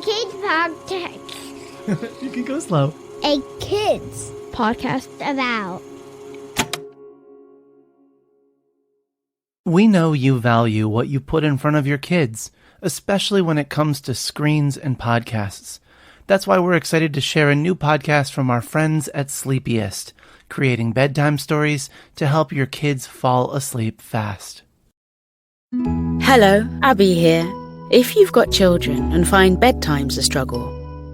kids podcast. You can go slow. A kids podcast about. We know you value what you put in front of your kids, especially when it comes to screens and podcasts. That's why we're excited to share a new podcast from our friends at Sleepiest, creating bedtime stories to help your kids fall asleep fast. Hello, Abby here. If you've got children and find bedtime's a struggle,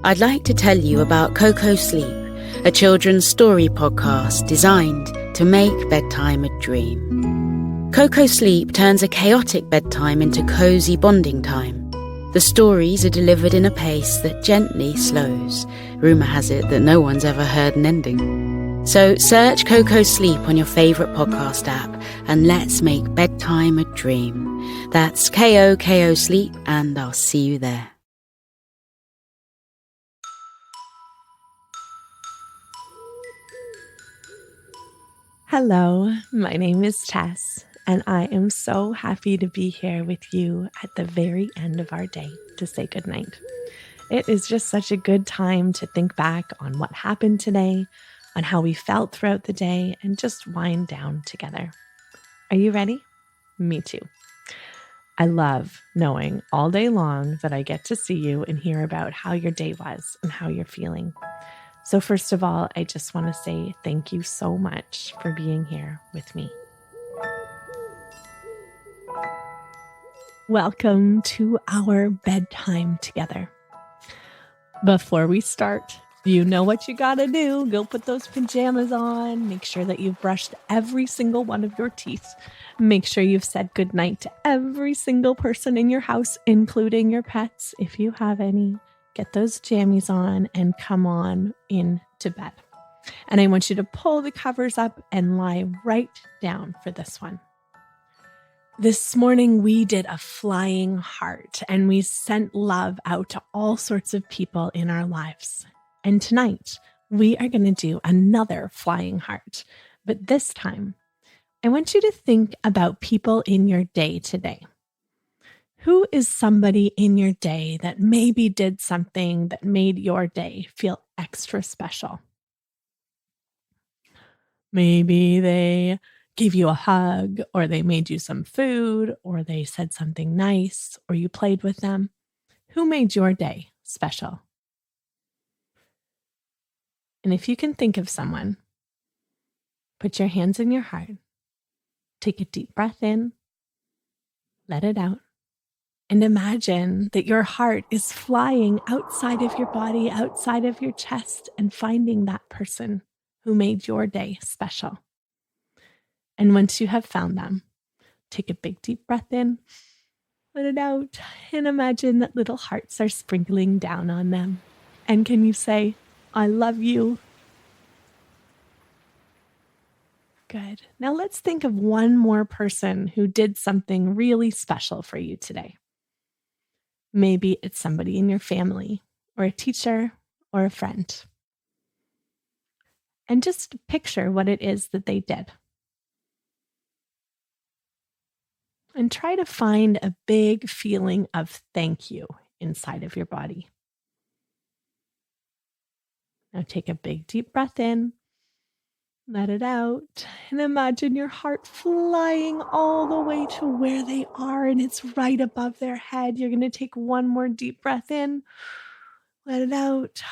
I'd like to tell you about Coco Sleep, a children's story podcast designed to make bedtime a dream. Coco Sleep turns a chaotic bedtime into cozy bonding time. The stories are delivered in a pace that gently slows. Rumour has it that no one's ever heard an ending. So search Coco Sleep on your favourite podcast app and let's make bedtime a dream. That's KOKO Sleep, and I'll see you there. Hello, my name is Tess, and I am so happy to be here with you at the very end of our day to say goodnight. It is just such a good time to think back on what happened today, on how we felt throughout the day, and just wind down together. Are you ready? Me too. I love knowing all day long that I get to see you and hear about how your day was and how you're feeling. So first of all, I just want to say thank you so much for being here with me. Welcome to our bedtime together. Before we start, you know what you gotta do. Go put those pajamas on. Make sure that you've brushed every single one of your teeth. Make sure you've said goodnight to every single person in your house, including your pets, if you have any. Get those jammies on and come on into bed. And I want you to pull the covers up and lie right down for this one. This morning, we did a flying heart and we sent love out to all sorts of people in our lives. And tonight, we are going to do another flying heart. But this time, I want you to think about people in your day today. Who is somebody in your day that maybe did something that made your day feel extra special? Maybe they gave you a hug, or they made you some food, or they said something nice, or you played with them. Who made your day special? And if you can think of someone, put your hands in your heart, take a deep breath in, let it out. And imagine that your heart is flying outside of your body, outside of your chest, and finding that person who made your day special. And once you have found them, take a big deep breath in, let it out, and imagine that little hearts are sprinkling down on them. And can you say, I love you? Good. Now let's think of one more person who did something really special for you today. Maybe it's somebody in your family, or a teacher, or a friend. And just picture what it is that they did. And try to find a big feeling of thank you inside of your body. Now take a big deep breath in, let it out, and imagine your heart flying all the way to where they are, and it's right above their head. You're going to take one more deep breath in, let it out,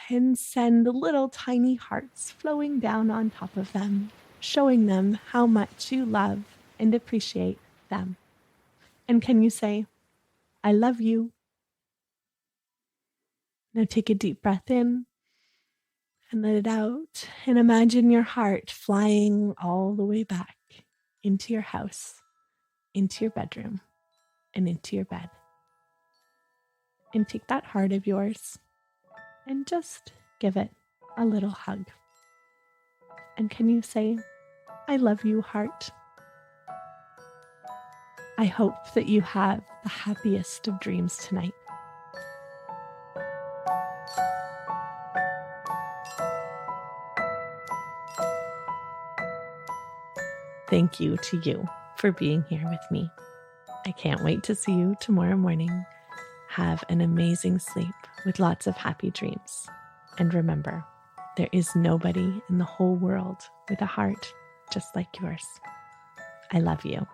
and send little tiny hearts flowing down on top of them, showing them how much you love and appreciate them. And can you say, I love you? Now take a deep breath in and let it out, and imagine your heart flying all the way back into your house, into your bedroom, and into your bed. And take that heart of yours and just give it a little hug. And can you say, I love you, heart? I hope that you have the happiest of dreams tonight. Thank you to you for being here with me. I can't wait to see you tomorrow morning. Have an amazing sleep with lots of happy dreams. And remember, there is nobody in the whole world with a heart just like yours. I love you,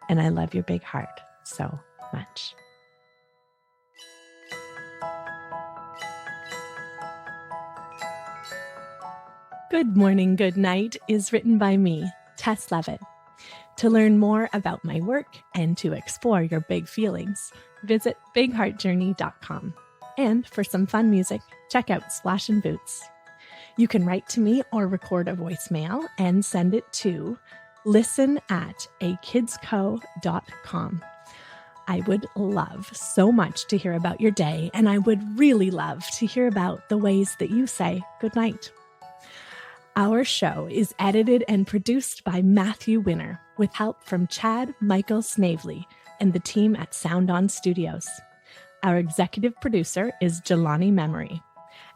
and I love your big heart so much. Good Morning, Good Night is written by me, Tess Levitt. To learn more about my work and to explore your big feelings, visit bigheartjourney.com. And for some fun music, check out Splash and Boots. You can write to me or record a voicemail and send it to listen@akidsco.com. I would love so much to hear about your day, and I would really love to hear about the ways that you say goodnight. Our show is edited and produced by Matthew Winner with help from Chad Michael Snavely and the team at Sound On Studios. Our executive producer is Jelani Memory.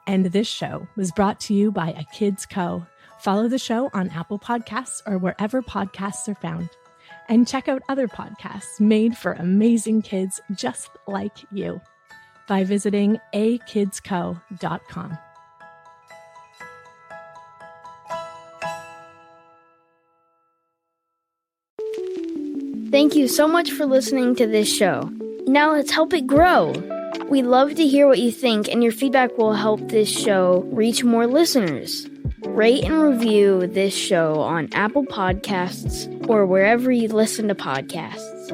And this show was brought to you by A Kids Co. Follow the show on Apple Podcasts or wherever podcasts are found. And check out other podcasts made for amazing kids just like you by visiting akidsco.com. Thank you so much for listening to this show. Now let's help it grow. We'd love to hear what you think, and your feedback will help this show reach more listeners. Rate and review this show on Apple Podcasts or wherever you listen to podcasts.